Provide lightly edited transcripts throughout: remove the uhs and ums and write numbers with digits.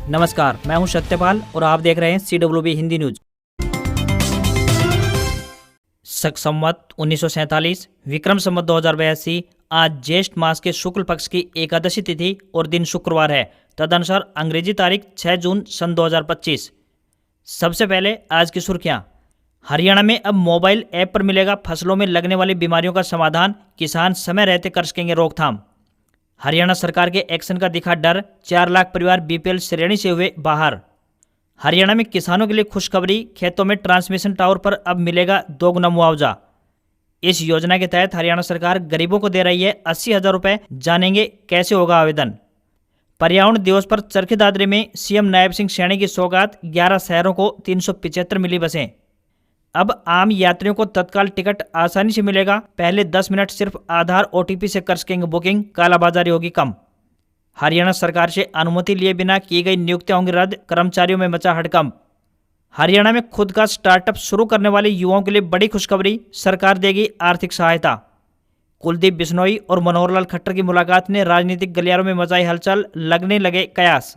नमस्कार, मैं हूं सत्यपाल और आप देख रहे हैं CWB हिंदी न्यूज। शक संवत 1947 विक्रम संवत 2082 आज ज्येष्ठ मास के शुक्ल पक्ष की एकादशी तिथि और दिन शुक्रवार है। तदनुसार अंग्रेजी तारीख 6 जून सन 2025। सबसे पहले आज की सुर्खियां। हरियाणा में अब मोबाइल ऐप पर मिलेगा फसलों में लगने वाली बीमारियों का समाधान, किसान समय रहते कर सकेंगे रोकथाम। हरियाणा सरकार के एक्शन का दिखा डर, 4 लाख परिवार BPL श्रेणी से हुए बाहर। हरियाणा में किसानों के लिए खुशखबरी, खेतों में ट्रांसमिशन टावर पर अब मिलेगा दोगुना मुआवजा। इस योजना के तहत हरियाणा सरकार गरीबों को दे रही है 80,000 रुपये। जानेंगे कैसे होगा आवेदन। पर्यावरण दिवस पर चरखी दादरी में CM नायब सिंह सैनी की सौगात, 11 शहरों को 375 मिली बसें। अब आम यात्रियों को तत्काल टिकट आसानी से मिलेगा। पहले 10 मिनट सिर्फ आधार OTP से कर सकेंगे बुकिंग, कालाबाजारी होगी कम। हरियाणा सरकार से अनुमति लिए बिना की गई नियुक्तियां होंगी रद्द, कर्मचारियों में मचा हड़कंप। हरियाणा में खुद का स्टार्टअप शुरू करने वाले युवाओं के लिए बड़ी खुशखबरी, सरकार देगी आर्थिक सहायता। कुलदीप बिश्नोई और मनोहर लाल खट्टर की मुलाकात ने राजनीतिक गलियारों में मचाई हलचल, लगने लगे कयास।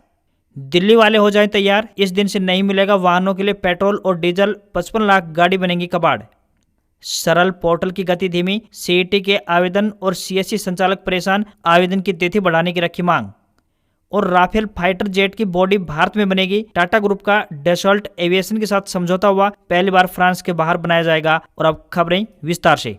दिल्ली वाले हो जाएं तैयार, इस दिन से नहीं मिलेगा वाहनों के लिए पेट्रोल और डीजल, 55 लाख गाड़ी बनेंगी कबाड़। सरल पोर्टल की गति धीमी, CET के आवेदन और CSC संचालक परेशान, आवेदन की तिथि बढ़ाने की रखी मांग। और राफेल फाइटर जेट की बॉडी भारत में बनेगी, टाटा ग्रुप का डसॉल्ट एविएशन के साथ समझौता हुआ, पहली बार फ्रांस के बाहर बनाया जाएगा। और अब खबरें विस्तार से।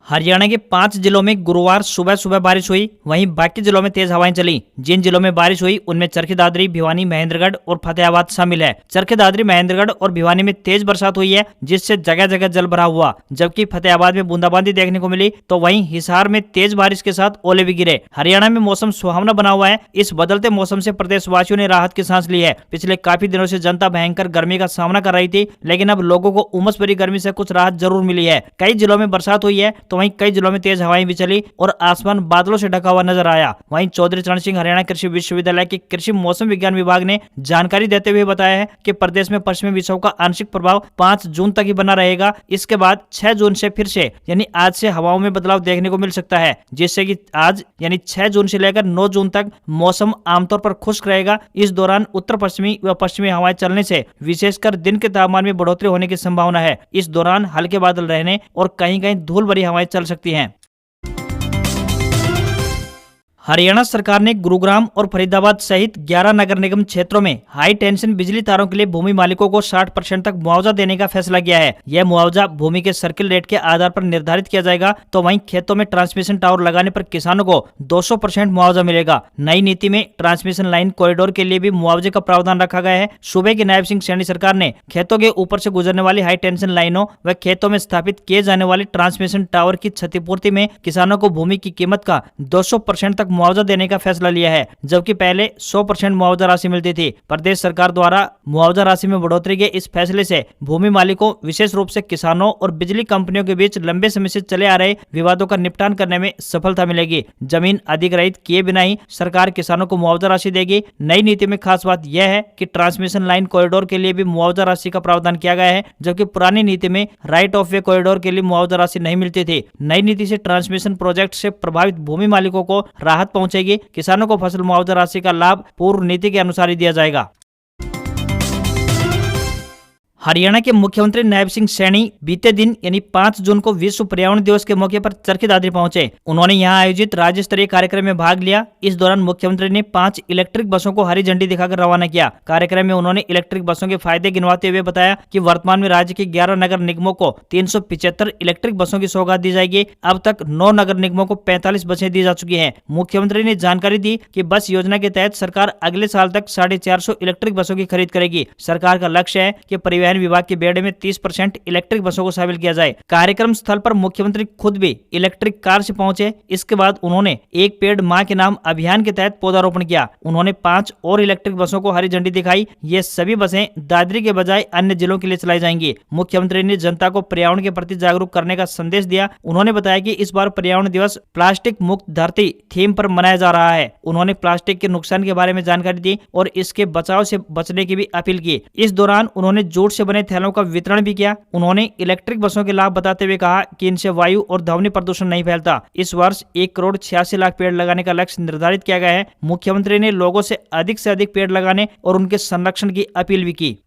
हरियाणा के 5 जिलों में गुरुवार सुबह सुबह बारिश हुई, वहीं बाकी जिलों में तेज हवाएं चली। जिन जिलों में बारिश हुई उनमें चरखी दादरी, भिवानी, महेंद्रगढ़ और फतेहाबाद शामिल है। चरखी दादरी, महेंद्रगढ़ और भिवानी में तेज बरसात हुई है, जिससे जगह जगह जल भरा हुआ, जबकि फतेहाबाद में बूंदाबांदी देखने को मिली, तो वहीं हिसार में तेज बारिश के साथ ओले भी गिरे। हरियाणा में मौसम सुहावना बना हुआ है। इस बदलते मौसम से प्रदेशवासियों ने राहत की सांस ली है। पिछले काफी दिनों से जनता भयंकर गर्मी का सामना कर रही थी, लेकिन अब लोगों को उमस भरी गर्मी से कुछ राहत जरूर मिली है। कई जिलों में बरसात हुई है, तो वहीं कई जिलों में तेज हवाएं भी चली और आसमान बादलों से ढका हुआ नजर आया। वहीं चौधरी चरण सिंह हरियाणा कृषि विश्वविद्यालय के कृषि मौसम विज्ञान विभाग ने जानकारी देते हुए बताया है कि प्रदेश में पश्चिमी विक्षोभ का आंशिक प्रभाव 5 जून तक ही बना रहेगा। इसके बाद 6 जून से फिर से यानी आज से हवाओं में बदलाव देखने को मिल सकता है, जिससे कि आज यानी 6 जून से लेकर 9 जून तक मौसम आमतौर पर खुश्क रहेगा। इस दौरान उत्तर पश्चिमी व पश्चिमी हवाएं चलने से विशेषकर दिन के तापमान में बढ़ोतरी होने की संभावना है। इस दौरान हल्के बादल रहने और कहीं कहीं धूल भरी हवाएं चल सकती हैं। हरियाणा सरकार ने गुरुग्राम और फरीदाबाद सहित 11 नगर निगम क्षेत्रों में हाई टेंशन बिजली तारों के लिए भूमि मालिकों को 60% तक मुआवजा देने का फैसला किया है। यह मुआवजा भूमि के सर्किल रेट के आधार पर निर्धारित किया जाएगा, तो वहीं खेतों में ट्रांसमिशन टावर लगाने पर किसानों को 200% मुआवजा मिलेगा। नई नीति में ट्रांसमिशन लाइन कॉरिडोर के लिए भी मुआवजे का प्रावधान रखा गया है। सूबे की नायब सिंह सैनी सरकार ने खेतों के ऊपर से गुजरने वाली हाई टेंशन लाइनों व खेतों में स्थापित किए जाने वाले ट्रांसमिशन टावर की क्षतिपूर्ति में किसानों को भूमि की कीमत का 200% तक मुआवजा देने का फैसला लिया है, जबकि पहले 100% मुआवजा राशि मिलती थी। प्रदेश सरकार द्वारा मुआवजा राशि में बढ़ोतरी के इस फैसले से भूमि मालिकों, विशेष रूप से किसानों और बिजली कंपनियों के बीच लंबे समय से चले आ रहे विवादों का निपटान करने में सफलता मिलेगी। जमीन अधिग्रहित किए बिना ही सरकार किसानों को मुआवजा राशि देगी। नई नीति में खास बात यह है कि ट्रांसमिशन लाइन कॉरिडोर के लिए भी मुआवजा राशि का प्रावधान किया गया है, जबकि पुरानी नीति में राइट ऑफ वे कॉरिडोर के लिए मुआवजा राशि नहीं मिलती थी। नई नीति से ट्रांसमिशन प्रोजेक्ट से प्रभावित भूमि मालिकों को राहत पहुंचेगी। किसानों को फसल मुआवजा राशि का लाभ पूर्व नीति के अनुसार ही दिया जाएगा। हरियाणा के मुख्यमंत्री नायब सिंह सैनी बीते दिन यानी 5 जून को विश्व पर्यावरण दिवस के मौके पर चरखी दादरी पहुंचे। उन्होंने यहां आयोजित राज्य स्तरीय कार्यक्रम में भाग लिया। इस दौरान मुख्यमंत्री ने 5 इलेक्ट्रिक बसों को हरी झंडी दिखाकर रवाना किया। कार्यक्रम में उन्होंने इलेक्ट्रिक बसों के फायदे गिनवाते हुए बताया कि वर्तमान में राज्य के 11 नगर निगमों को 375 इलेक्ट्रिक बसों की सौगात दी जाएगी। अब तक 9 नगर निगमों को 45 बसें दी जा चुकी है। मुख्यमंत्री ने जानकारी दी कि बस योजना के तहत सरकार अगले साल तक 450 इलेक्ट्रिक बसों की खरीद करेगी। सरकार का लक्ष्य है कि परिवहन विभाग के बेड़े में 30% इलेक्ट्रिक बसों को शामिल किया जाए। कार्यक्रम स्थल पर मुख्यमंत्री खुद भी इलेक्ट्रिक कार से पहुंचे। इसके बाद उन्होंने एक पेड़ मां के नाम अभियान के तहत पौधारोपण किया। उन्होंने 5 और इलेक्ट्रिक बसों को हरी झंडी दिखाई। ये सभी बसें दादरी के बजाय अन्य जिलों के लिए चलाई जाएंगी। मुख्यमंत्री ने जनता को पर्यावरण के प्रति जागरूक करने का संदेश दिया। उन्होंने बताया कि इस बार पर्यावरण दिवस प्लास्टिक मुक्त धरती थीम पर मनाया जा रहा है। उन्होंने प्लास्टिक के नुकसान के बारे में जानकारी दी और इसके बचाव से बचने की भी अपील की। इस दौरान उन्होंने जूट से से बने थैलों का वितरण भी किया। उन्होंने इलेक्ट्रिक बसों के लाभ बताते हुए कहा कि इनसे वायु और ध्वनि प्रदूषण नहीं फैलता। इस वर्ष 1,86,00,000 पेड़ लगाने का लक्ष्य निर्धारित किया गया है। मुख्यमंत्री ने लोगों से अधिक पेड़ लगाने और उनके संरक्षण की अपील भी की।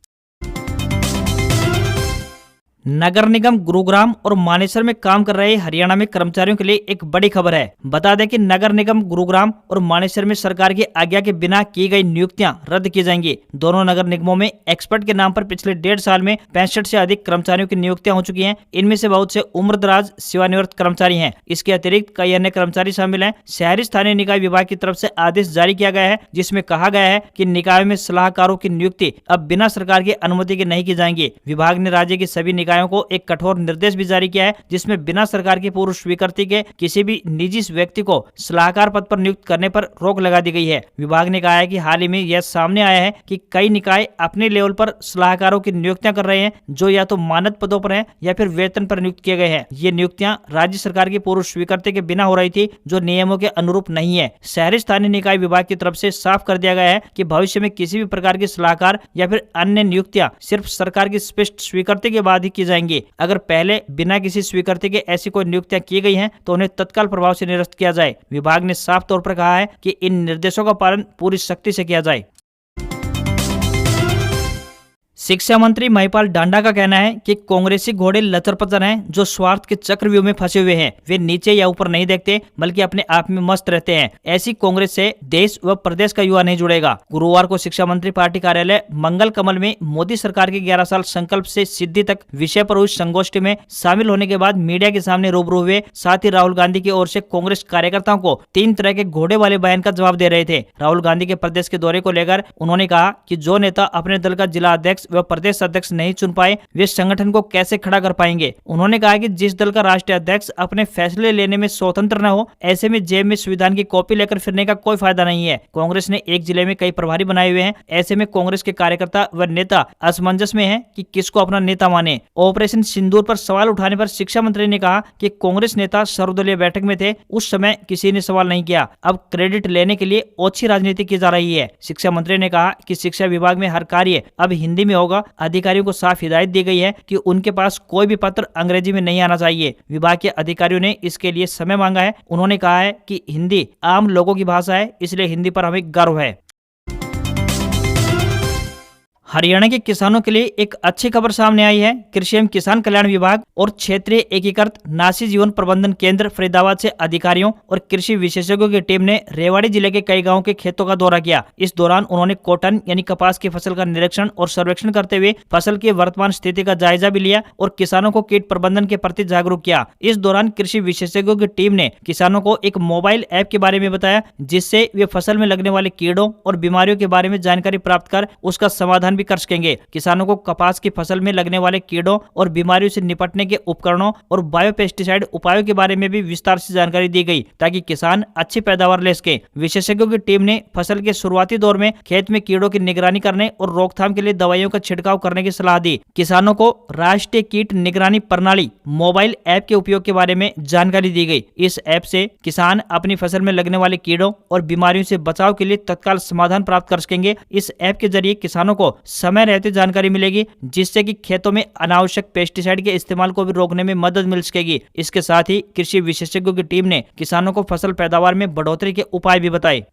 नगर निगम गुरुग्राम और मानेसर में काम कर रहे हरियाणा में कर्मचारियों के लिए एक बड़ी खबर है। बता दें कि नगर निगम गुरुग्राम और मानेसर में सरकार की आज्ञा के बिना की गई नियुक्तियां रद्द की जाएंगी। दोनों नगर निगमों में एक्सपर्ट के नाम पर पिछले 1.5 साल में 65 से अधिक कर्मचारियों की नियुक्तियां हो चुकी हैं। इनमें से बहुत से उम्रदराज सेवानिवृत्त कर्मचारी हैं। इसके अतिरिक्त कई अन्य कर्मचारी शामिल हैं। शहरी स्थानीय निकाय विभाग की तरफ से आदेश जारी किया गया है, जिसमें कहा गया है कि निकाय में सलाहकारों की नियुक्ति अब बिना सरकार की अनुमति के नहीं की जाएंगी। विभाग ने राज्य की सभी निकायों को एक कठोर निर्देश भी जारी किया है, जिसमें बिना सरकार की पूर्व स्वीकृति के किसी भी निजी व्यक्ति को सलाहकार पद पर नियुक्त करने पर रोक लगा दी गई है। विभाग ने कहा है कि हाल ही में यह सामने आया है कि कई निकाय अपने लेवल पर सलाहकारों की नियुक्तियां कर रहे हैं, जो या तो मानद पदों पर हैं या फिर वेतन पर नियुक्त किए गए हैं। ये नियुक्तियां राज्य सरकार की पूर्व स्वीकृति के बिना हो रही थी, जो नियमों के अनुरूप नहीं है। शहरी स्थानीय निकाय विभाग की तरफ से साफ कर दिया गया है कि भविष्य में किसी भी प्रकार की सलाहकार या फिर अन्य नियुक्तियां सिर्फ सरकार की स्पष्ट स्वीकृति के बाद ही की जाएंगी। अगर पहले बिना किसी स्वीकृति के ऐसी कोई नियुक्तियां की गई हैं तो उन्हें तत्काल प्रभाव से निरस्त किया जाए। विभाग ने साफ तौर पर कहा है कि इन निर्देशों का पालन पूरी सख्ती से किया जाए। शिक्षा मंत्री महिपाल डांडा का कहना है कि कांग्रेसी घोड़े लचर-पचर हैं, जो स्वार्थ के चक्रव्यूह में फंसे हुए हैं। वे नीचे या ऊपर नहीं देखते, बल्कि अपने आप में मस्त रहते हैं। ऐसी कांग्रेस से देश व प्रदेश का युवा नहीं जुड़ेगा। गुरुवार को शिक्षा मंत्री पार्टी कार्यालय मंगल कमल में मोदी सरकार के 11 साल संकल्प से सिद्धि तक विषय पर हुई संगोष्ठी में शामिल होने के बाद मीडिया के सामने रूबरू हुए। साथ ही राहुल गांधी की ओर से कांग्रेस कार्यकर्ताओं को 3 तरह के घोड़े वाले बयान का जवाब दे रहे थे। राहुल गांधी के प्रदेश के दौरे को लेकर उन्होंने कहा कि जो नेता अपने दल का जिला अध्यक्ष व प्रदेश अध्यक्ष नहीं चुन पाए, वे संगठन को कैसे खड़ा कर पाएंगे। उन्होंने कहा कि जिस दल का राष्ट्रीय अध्यक्ष अपने फैसले लेने में स्वतंत्र न हो, ऐसे में जेब में संविधान की कॉपी लेकर फिरने का कोई फायदा नहीं है। कांग्रेस ने एक जिले में कई प्रभारी बनाए हुए हैं। ऐसे में कांग्रेस के कार्यकर्ता व नेता असमंजस में हैं कि किसको अपना नेता माने। ऑपरेशन सिंदूर पर सवाल उठाने पर शिक्षा मंत्री ने कहा कि कांग्रेस नेता सर्वदलीय बैठक में थे, उस समय किसी ने सवाल नहीं किया। अब क्रेडिट लेने के लिए ओछी राजनीति की जा रही है। शिक्षा मंत्री ने कहा कि शिक्षा विभाग में हर कार्य अब हिंदी में होगा। अधिकारियों को साफ हिदायत दी गई है कि उनके पास कोई भी पत्र अंग्रेजी में नहीं आना चाहिए। विभाग के अधिकारियों ने इसके लिए समय मांगा है। उन्होंने कहा है कि हिंदी आम लोगों की भाषा है, इसलिए हिंदी पर हमें गर्व है। हरियाणा के किसानों के लिए एक अच्छी खबर सामने आई है। कृषि एवं किसान कल्याण विभाग और क्षेत्रीय एकीकृत नासी जीवन प्रबंधन केंद्र फरीदाबाद से अधिकारियों और कृषि विशेषज्ञों की टीम ने रेवाड़ी जिले के कई गांवों के खेतों का दौरा किया। इस दौरान उन्होंने कॉटन यानी कपास की फसल का निरीक्षण और सर्वेक्षण करते हुए फसल की वर्तमान स्थिति का जायजा भी लिया और किसानों को कीट प्रबंधन के प्रति जागरूक किया। इस दौरान कृषि विशेषज्ञों की टीम ने किसानों को एक मोबाइल ऐप के बारे में बताया, जिससे वे फसल में लगने वाले कीड़ों और बीमारियों के बारे में जानकारी प्राप्त कर उसका समाधान कर सकेंगे। किसानों को कपास की फसल में लगने वाले कीड़ों और बीमारियों से निपटने के उपकरणों और बायोपेस्टिसाइड उपायों के बारे में भी विस्तार से जानकारी दी गई, ताकि किसान अच्छी पैदावार ले सके। विशेषज्ञों की टीम ने फसल के शुरुआती दौर में खेत में कीड़ों की निगरानी करने और रोकथाम के लिए दवाइयों का छिड़काव करने की सलाह दी। किसानों को राष्ट्रीय कीट निगरानी प्रणाली मोबाइल ऐप के उपयोग के बारे में जानकारी दी गई। इस ऐप से किसान अपनी फसल में लगने वाले कीड़ों और बीमारियों से बचाव के लिए तत्काल समाधान प्राप्त कर सकेंगे। इस ऐप के जरिए किसानों को समय रहते जानकारी मिलेगी, जिससे कि खेतों में अनावश्यक पेस्टिसाइड के इस्तेमाल को भी रोकने में मदद मिल सकेगी। इसके साथ ही कृषि विशेषज्ञों की टीम ने किसानों को फसल पैदावार में बढ़ोतरी के उपाय भी बताए।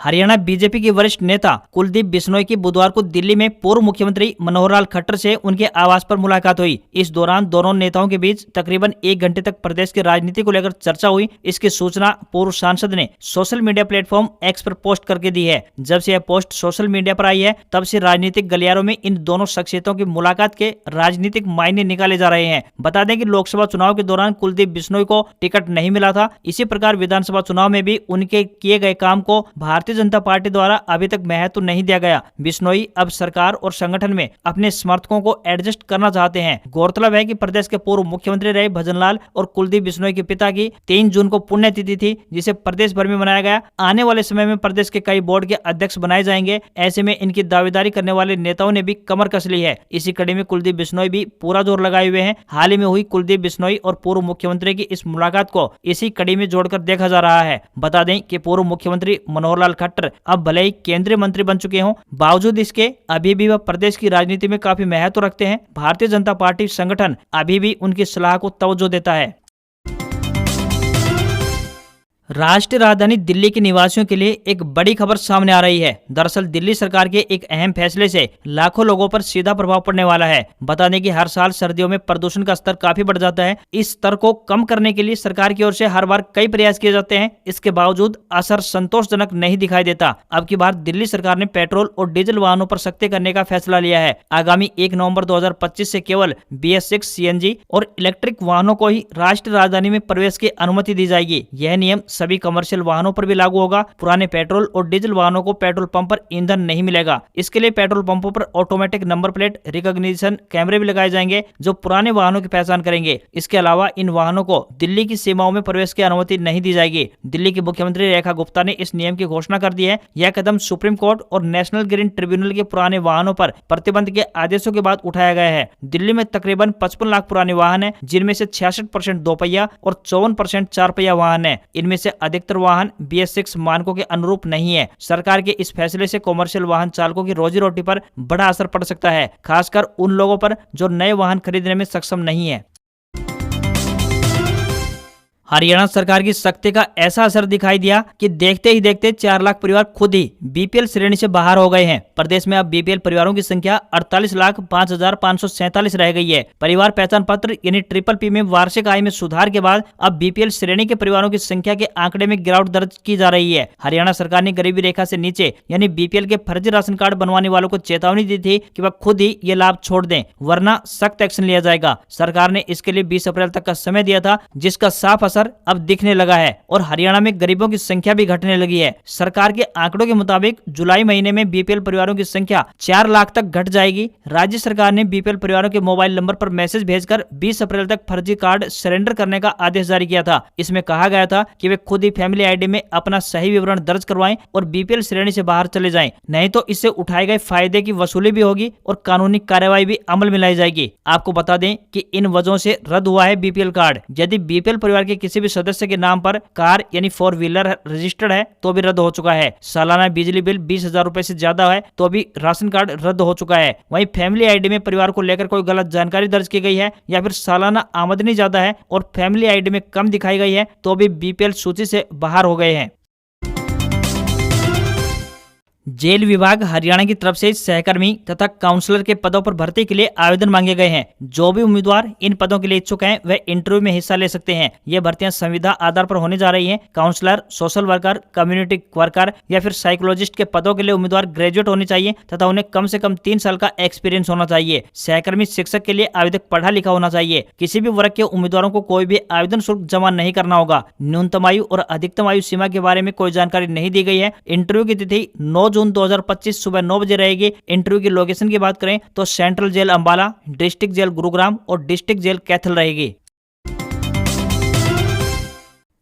हरियाणा बीजेपी के वरिष्ठ नेता कुलदीप बिश्नोई की बुधवार को दिल्ली में पूर्व मुख्यमंत्री मनोहर लाल खट्टर से उनके आवास पर मुलाकात हुई। इस दौरान दोनों नेताओं के बीच तकरीबन 1 घंटे तक प्रदेश की राजनीति को लेकर चर्चा हुई। इसकी सूचना पूर्व सांसद ने सोशल मीडिया प्लेटफॉर्म एक्स पर पोस्ट करके दी है। जब से यह पोस्ट सोशल मीडिया पर आई है, तब से राजनीतिक गलियारों में इन दोनों शख्सियतों की मुलाकात के राजनीतिक मायने निकाले जा रहे हैं। बता दें कि लोकसभा चुनाव के दौरान कुलदीप बिश्नोई को टिकट नहीं मिला था। इसी प्रकार विधानसभा चुनाव में भी उनके किए गए काम को भारतीय जनता पार्टी द्वारा अभी तक महत्व नहीं दिया गया। बिश्नोई अब सरकार और संगठन में अपने समर्थकों को एडजस्ट करना चाहते हैं। गौरतलब है कि प्रदेश के पूर्व मुख्यमंत्री रहे भजनलाल और कुलदीप बिश्नोई के पिता की 3 जून को पुण्यतिथि थी, जिसे प्रदेश भर में मनाया गया। आने वाले समय में प्रदेश के कई बोर्ड के अध्यक्ष बनाए जाएंगे। ऐसे में इनकी दावेदारी करने वाले नेताओं ने भी कमर कस ली है। इसी कड़ी में कुलदीप बिश्नोई भी पूरा जोर लगाए हुए हैं। हाल ही में हुई कुलदीप बिश्नोई और पूर्व मुख्यमंत्री की इस मुलाकात को इसी कड़ी में जोड़कर देखा जा रहा है। बता दें कि पूर्व मुख्यमंत्री मनोहर लाल खट्टर अब भले ही केंद्रीय मंत्री बन चुके हों, बावजूद इसके अभी भी वह प्रदेश की राजनीति में काफी महत्व रखते हैं। भारतीय जनता पार्टी संगठन अभी भी उनकी सलाह को तवज्जो देता है। राष्ट्रीय राजधानी दिल्ली के निवासियों के लिए एक बड़ी खबर सामने आ रही है। दरअसल दिल्ली सरकार के एक अहम फैसले से लाखों लोगों पर सीधा प्रभाव पड़ने वाला है। बता दें कि हर साल सर्दियों में प्रदूषण का स्तर काफी बढ़ जाता है। इस स्तर को कम करने के लिए सरकार की ओर से हर बार कई प्रयास किए जाते हैं। इसके बावजूद असर संतोषजनक नहीं दिखाई देता। अब की बार दिल्ली सरकार ने पेट्रोल और डीजल वाहनों पर सख्ती करने का फैसला लिया है। आगामी 1 नवंबर 2025 से केवल BS6 CNG और इलेक्ट्रिक वाहनों को ही राष्ट्रीय राजधानी में प्रवेश की अनुमति दी जाएगी। यह नियम सभी कमर्शियल वाहनों पर भी लागू होगा। पुराने पेट्रोल और डीजल वाहनों को पेट्रोल पंप पर ईंधन नहीं मिलेगा। इसके लिए पेट्रोल पंपों पर ऑटोमेटिक नंबर प्लेट रिकॉग्निशन कैमरे भी लगाए जाएंगे, जो पुराने वाहनों की पहचान करेंगे। इसके अलावा इन वाहनों को दिल्ली की सीमाओं में प्रवेश की अनुमति नहीं दी जाएगी। दिल्ली की मुख्यमंत्री रेखा गुप्ता ने इस नियम की घोषणा कर दी है। यह कदम सुप्रीम कोर्ट और नेशनल ग्रीन ट्रिब्यूनल के पुराने वाहनों पर प्रतिबंध के आदेशों के बाद उठाया गया है। दिल्ली में तकरीबन 55 लाख पुराने वाहन है, जिनमें से 66% 2 पहिया और 54% 4 पहिया वाहन है। इनमें से अधिकतर वाहन BS6 मानकों के अनुरूप नहीं है। सरकार के इस फैसले से कमर्शियल वाहन चालकों की रोजी रोटी पर बड़ा असर पड़ सकता है, खासकर उन लोगों पर जो नए वाहन खरीदने में सक्षम नहीं है। हरियाणा सरकार की सख्ती का ऐसा असर दिखाई दिया कि देखते ही देखते 4 लाख परिवार खुद ही BPL श्रेणी से बाहर हो गए हैं। प्रदेश में अब BPL परिवारों की संख्या 48,05,547 रह गई है। परिवार पहचान पत्र यानी PPP में वार्षिक आय में सुधार के बाद अब BPL श्रेणी के परिवारों की संख्या के आंकड़े में गिरावट दर्ज की जा रही है। हरियाणा सरकार ने गरीबी रेखा से नीचे यानी BPL के फर्जी राशन कार्ड बनवाने वालों को चेतावनी दी थी कि वह खुद ही ये लाभ छोड़ दें, वरना सख्त एक्शन लिया जाएगा। सरकार ने इसके लिए 20 अप्रैल तक का समय दिया था, जिसका साफ असर अब दिखने लगा है और हरियाणा में गरीबों की संख्या भी घटने लगी है। सरकार के आंकड़ों के मुताबिक जुलाई महीने में BPL परिवारों की संख्या 4 लाख तक घट जाएगी। राज्य सरकार ने BPL परिवारों के मोबाइल नंबर पर मैसेज भेजकर 20 अप्रैल तक फर्जी कार्ड सरेंडर करने का आदेश जारी किया था। इसमें कहा गया था कि वे खुद ही फैमिली ID में अपना सही विवरण दर्ज करवाएं और BPL श्रेणी से बाहर चले जाएं, नहीं तो इससे उठाए गए फायदे की वसूली भी होगी और कानूनी कार्रवाई भी अमल में लाई जाएगी। आपको बता दें कि इन वजहों से रद्द हुआ है BPL कार्ड। यदि BPL परिवार के किसी भी सदस्य के नाम पर कार यानी 4 व्हीलर रजिस्टर्ड है तो भी रद्द हो चुका है। सालाना बिजली बिल 20,000 रुपए से ज्यादा है तो भी राशन कार्ड रद्द हो चुका है। वहीं फैमिली ID में परिवार को लेकर कोई गलत जानकारी दर्ज की गई है या फिर सालाना आमदनी ज्यादा है और फैमिली ID में कम दिखाई गई है तो भी BPL सूची से बाहर हो गए हैं। जेल विभाग हरियाणा की तरफ से सहकर्मी तथा काउंसलर के पदों पर भर्ती के लिए आवेदन मांगे गए हैं। जो भी उम्मीदवार इन पदों के लिए इच्छुक हैं वे इंटरव्यू में हिस्सा ले सकते हैं। ये भर्तियां संविदा आधार पर होने जा रही हैं। Counsellor, social worker, community worker या फिर साइकोलॉजिस्ट के पदों के लिए उम्मीदवार ग्रेजुएट होने चाहिए तथा उन्हें कम से कम 3 साल का एक्सपीरियंस होना चाहिए। सहकर्मी शिक्षक के लिए आवेदक पढ़ा लिखा होना चाहिए। किसी भी वर्ग के उम्मीदवारों को कोई भी आवेदन शुल्क जमा नहीं करना होगा। न्यूनतम आयु और अधिकतम आयु सीमा के बारे में कोई जानकारी नहीं दी गई है। इंटरव्यू की तिथि 9 जून 2025 सुबह 9 बजे रहेगी। इंटरव्यू की लोकेशन की बात करें तो central jail Ambala, district jail Gurugram और डिस्ट्रिक्ट जेल कैथल रहेगी।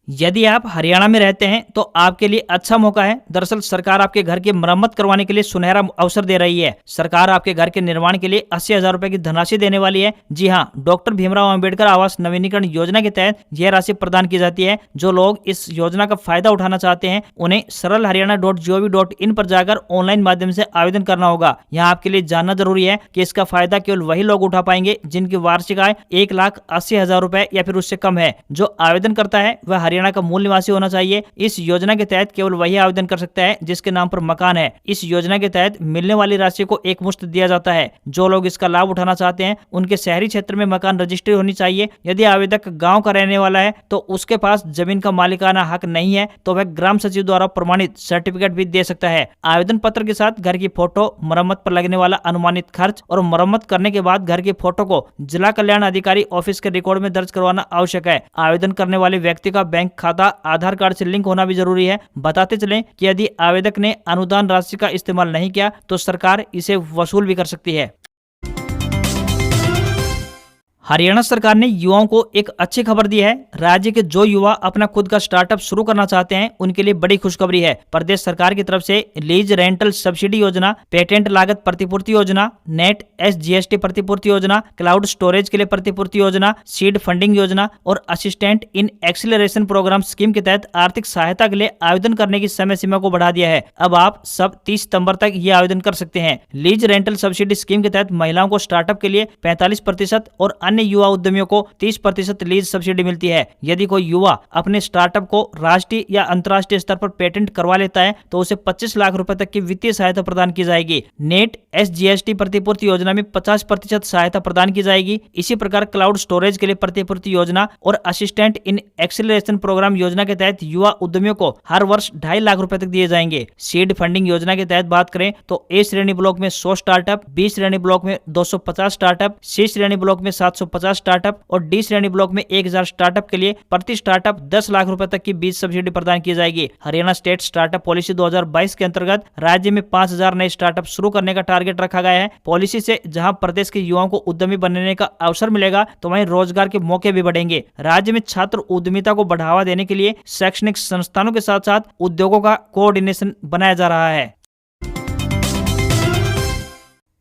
यदि आप हरियाणा में रहते हैं तो आपके लिए अच्छा मौका है। दरअसल सरकार आपके घर की मरम्मत करवाने के लिए सुनहरा अवसर दे रही है। सरकार आपके घर के निर्माण के लिए 80,000 रुपए की धनराशि देने वाली है। जी हां, डॉक्टर भीमराव अंबेडकर आवास नवीनीकरण योजना के तहत यह राशि प्रदान की जाती है। जो लोग इस योजना का फायदा उठाना चाहते हैं उन्हें सरलहरियाणा.gov.in पर जाकर ऑनलाइन माध्यम से आवेदन करना होगा। यहाँ आपके लिए जानना जरूरी है कि इसका फायदा केवल वही लोग उठा पाएंगे जिनकी वार्षिक आय 1,80,000 रुपए या फिर उससे कम है। जो आवेदन करता है वह हरियाणा का मूल निवासी होना चाहिए। इस योजना के तहत केवल वही आवेदन कर सकता है जिसके नाम पर मकान है। इस योजना के तहत मिलने वाली राशि को एकमुश्त दिया जाता है। जो लोग इसका लाभ उठाना चाहते हैं उनके शहरी क्षेत्र में मकान रजिस्ट्री होनी चाहिए। यदि आवेदक गांव का रहने वाला है तो उसके पास जमीन का मालिकाना हक नहीं है तो वह ग्राम सचिव द्वारा प्रमाणित सर्टिफिकेट भी दे सकता है। आवेदन पत्र के साथ घर की फोटो, मरम्मत पर लगने वाला अनुमानित खर्च और मरम्मत करने के बाद घर की फोटो को जिला कल्याण अधिकारी ऑफिस के रिकॉर्ड में दर्ज करवाना आवश्यक है। आवेदन करने वाले व्यक्ति का बैंक खाता आधार कार्ड से लिंक होना भी जरूरी है। बताते चलें कि यदि आवेदक ने अनुदान राशि का इस्तेमाल नहीं किया तो सरकार इसे वसूल भी कर सकती है। हरियाणा सरकार ने युवाओं को एक अच्छी खबर दी है। राज्य के जो युवा अपना खुद का स्टार्टअप शुरू करना चाहते हैं उनके लिए बड़ी खुशखबरी है। प्रदेश सरकार की तरफ से लीज रेंटल सब्सिडी योजना, पेटेंट लागत प्रतिपूर्ति योजना, नेट SGST प्रतिपूर्ति योजना, क्लाउड स्टोरेज के लिए प्रतिपूर्ति योजना, सीड फंडिंग योजना और assistant in acceleration programme scheme के तहत आर्थिक सहायता के लिए आवेदन करने की समय सीमा को बढ़ा दिया है। अब आप सब 30 सितंबर तक ये आवेदन कर सकते हैं। लीज रेंटल सब्सिडी स्कीम के तहत महिलाओं को स्टार्टअप के लिए 45% और अन्य युवा उद्यमियों को 30% लीज सब्सिडी मिलती है। यदि कोई युवा अपने स्टार्टअप को राष्ट्रीय या अंतर्राष्ट्रीय स्तर पर पेटेंट करवा लेता है तो उसे 25 लाख रुपए तक की वित्तीय सहायता प्रदान की जाएगी। नेट SGST प्रतिपूर्ति योजना में 50% सहायता प्रदान की जाएगी। इसी प्रकार क्लाउड स्टोरेज के लिए प्रतिपूर्ति योजना और असिस्टेंट इन एक्सीलरेशन प्रोग्राम योजना के तहत युवा उद्यमियों को हर वर्ष 2.5 लाख रुपए तक दिए जाएंगे। सीड फंडिंग योजना के तहत बात करें तो A श्रेणी ब्लॉक में 100 स्टार्टअप, B श्रेणी ब्लॉक में 250 स्टार्टअप, C श्रेणी ब्लॉक में 750 स्टार्टअप और D श्रेणी ब्लॉक में 1000 स्टार्टअप के लिए प्रति स्टार्टअप 10 लाख रुपए तक की बीज सब्सिडी प्रदान की जाएगी। हरियाणा स्टेट स्टार्टअप पॉलिसी 2022 के अंतर्गत राज्य में 5000 नए स्टार्टअप शुरू करने का टारगेट रखा गया है। पॉलिसी से जहां प्रदेश के युवाओं को उद्यमी बनने का अवसर मिलेगा तो वहीं रोजगार के मौके भी बढ़ेंगे। राज्य में छात्र उद्यमिता को बढ़ावा देने के लिए शैक्षणिक संस्थानों के साथ साथ उद्योगों का कोऑर्डिनेशन बनाया जा रहा है।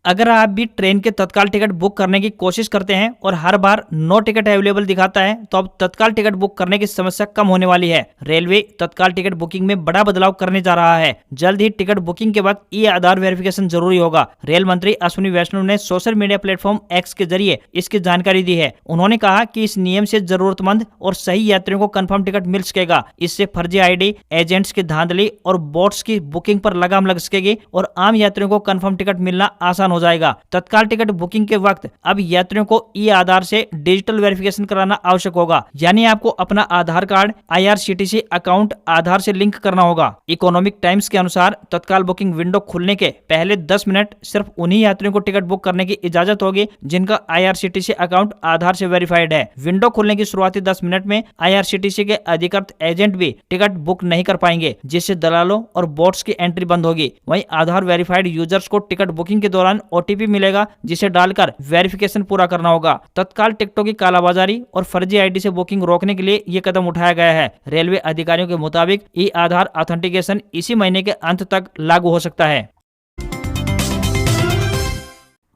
अगर आप भी ट्रेन के तत्काल टिकट बुक करने की कोशिश करते हैं और हर बार नो टिकट अवेलेबल दिखाता है तो अब तत्काल टिकट बुक करने की समस्या कम होने वाली है। रेलवे तत्काल टिकट बुकिंग में बड़ा बदलाव करने जा रहा है। जल्द ही टिकट बुकिंग के वक्त आधार वेरिफिकेशन जरूरी होगा। रेल मंत्री अश्विनी वैष्णव ने सोशल मीडिया प्लेटफॉर्म X के जरिए इसकी जानकारी दी है। उन्होंने कहा कि इस नियम से जरूरतमंद और सही यात्रियों को कंफर्म टिकट मिल सकेगा। इससे फर्जी ID, एजेंट्स की धांधली और बोट्स की बुकिंग पर लगाम लग सकेगी और आम यात्रियों को कंफर्म टिकट मिलना आसान हो जाएगा। तत्काल टिकट बुकिंग के वक्त अब यात्रियों को आधार से डिजिटल वेरिफिकेशन कराना आवश्यक होगा, यानी आपको अपना आधार कार्ड IRCTC अकाउंट आधार से लिंक करना होगा। इकोनॉमिक टाइम्स के अनुसार तत्काल बुकिंग विंडो खुलने के पहले 10 मिनट सिर्फ उन्हीं यात्रियों को टिकट बुक करने की इजाजत होगी जिनका IRCTC अकाउंट आधार से वेरीफाइड है। विंडो खुलने की शुरुआती 10 मिनट में IRCTC के अधिकृत एजेंट भी टिकट बुक नहीं कर पाएंगे, जिससे दलालों और बोट्स की एंट्री बंद होगी। वहीं आधार वेरीफाइड यूजर्स को टिकट बुकिंग के दौरान OTP मिलेगा, जिसे डालकर वेरिफिकेशन पूरा करना होगा। तत्काल टिकटों की कालाबाजारी और फर्जी ID से बुकिंग रोकने के लिए ये कदम उठाया गया है। रेलवे अधिकारियों के मुताबिक आधार ऑथेंटिकेशन इसी महीने के अंत तक लागू हो सकता है।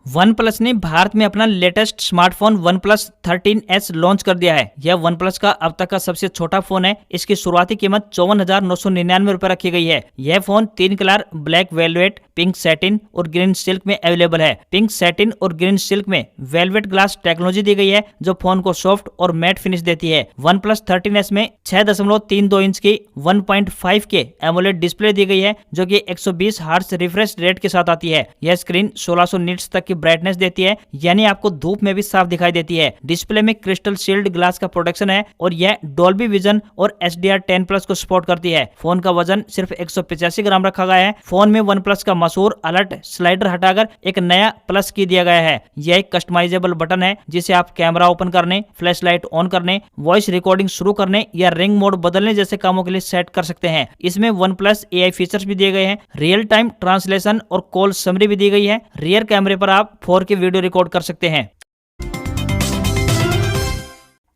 OnePlus ने भारत में अपना latest smartphone OnePlus 13S launch कर दिया है। यह OnePlus का अब तक का सबसे छोटा फोन है। इसकी शुरुआती कीमत 54,999 रुपए रखी गई है। यह phone 3 colour black velvet, pink satin और ग्रीन सिल्क में अवेलेबल है। पिंक सैटिन और ग्रीन सिल्क में वेलवेट ग्लास टेक्नोलॉजी दी गई है जो फोन को सॉफ्ट और मैट फिनिश देती है। OnePlus 13S में 6.32 इंच की 1.5 के एमोलेड डिस्प्ले दी गई है जो कि 120 हर्ट्ज रिफ्रेश रेट के साथ आती है। यह स्क्रीन 1600 निट्स तक की ब्राइटनेस देती है, यानी आपको धूप में भी साफ दिखाई देती है। डिस्प्ले में क्रिस्टल शील्ड ग्लास का प्रोटेक्शन है और यह डॉल्बी विजन और HDR10+ को सपोर्ट करती है। फोन का वजन सिर्फ 185 ग्राम रखा गया है। फोन में OnePlus का मशहूर अलर्ट स्लाइडर हटाकर एक नया प्लस की दिया गया है। यह एक कस्टमाइजेबल बटन है जिसे आप कैमरा ओपन करने, फ्लैश लाइट ऑन करने, वॉइस रिकॉर्डिंग शुरू करने या रिंग मोड बदलने जैसे कामों के लिए सेट कर सकते हैं। इसमें OnePlus AI फीचर्स भी दिए गए हैं। रियल टाइम ट्रांसलेशन और कॉल समरी भी दी गई है। रियर कैमरे पर आप 4K वीडियो रिकॉर्ड कर सकते हैं।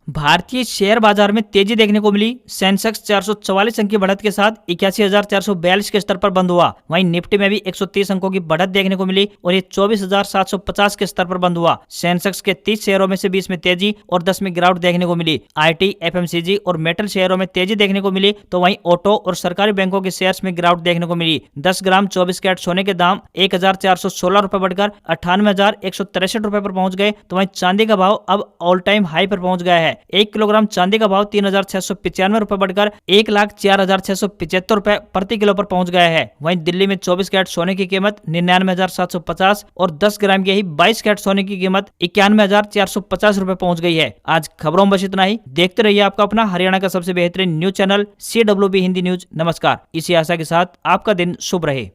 भारतीय शेयर बाजार में तेजी देखने को मिली। सेंसेक्स 444 अंक की बढ़त के साथ 81,442 के स्तर पर बंद हुआ। वहीं निफ्टी में भी 130 अंकों की बढ़त देखने को मिली और ये 24,750 के स्तर पर बंद हुआ। सेंसेक्स के 30 शेयरों में से 20 में तेजी और 10 में गिरावट देखने को मिली। IT, FMCG और मेटल शेयरों में तेजी देखने को मिली तो वहीं ऑटो और सरकारी बैंकों के शेयर्स में गिरावट देखने को मिली। 10 ग्राम 24 कैरेट सोने के दाम 1,416 रुपए बढ़कर 98,163 रुपए पर पहुंच गए तो वहीं चांदी का भाव अब ऑल टाइम हाई पर पहुंच गया है। 1 किलोग्राम चांदी का भाव 3,695 रुपए बढ़कर 1,04,675 रुपए प्रति किलो पर पहुंच गया है। वहीं दिल्ली में 24 कैरेट सोने की कीमत 99,750 और 10 ग्राम के ही 22 कैरेट सोने की कीमत 91,450 रुपए पहुंच गई है। आज खबरों में बस इतना ही। देखते रहिए आपका अपना हरियाणा का सबसे बेहतरीन news channel CWB Hindi news. नमस्कार। इसी आशा के साथ आपका दिन शुभ रहे।